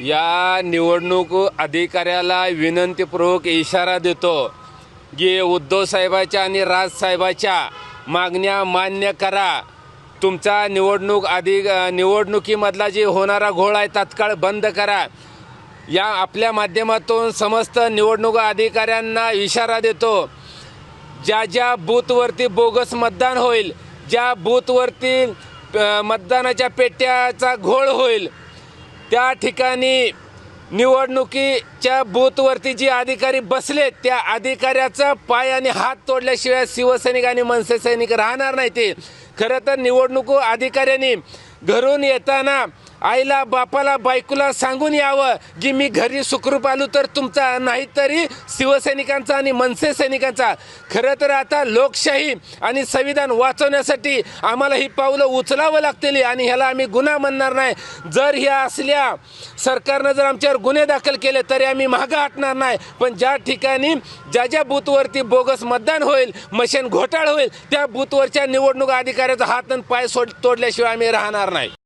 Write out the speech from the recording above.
या निवडणूक अधिकाऱ्याला विनंतीपूर्वक इशारा देतो की उद्धव साहेबाच्या आणि राज साहेबाच्या मागण्या मान्य करा। तुमचा निवडणुकीमधला जे होणारा घोळ आहे तात्काळ बंद करा। या आपल्या माध्यमातून समस्त निवडणूक अधिकाऱ्यांना इशारा देतो, ज्या बूथवरती बोगस मतदान होईल, ज्या बूथवरती मतदानाच्या पेट्याचा घोळ होईल, त्या ठिकाणी निवडणुकीच्या बूथवरती जे अधिकारी बसले त्या अधिकाऱ्याचा पाय आणि हात तोडल्याशिवाय शिवसैनिक आणि मनसे सैनिक राहणार नाही। ते खरं तर निवडणूक अधिकाऱ्यांनी घरून येताना आईला बापाला बायकोला सांगून यावं की मी घरी सुखरूप आलो तर तुमचा नाही तरी शिवसैनिकांचा आणि मनसे सैनिकांचा। खरं तर आता लोकशाही आणि संविधान वाचवण्यासाठी आम्हाला ही पावलं उचलावं लागतील आणि ह्याला आम्ही गुन्हा म्हणणार नाही। जर ह्या असल्या सरकारनं जर आमच्यावर गुन्हे दाखल केले तरी आम्ही मागं हटणार नाही। पण ज्या ठिकाणी ज्या बूथवरती बोगस मतदान होईल, मशीन घोटाळा होईल, त्या बूथवरच्या निवडणूक अधिकाऱ्याचा हात आणि पाय तोडल्याशिवाय आम्ही राहणार नाही।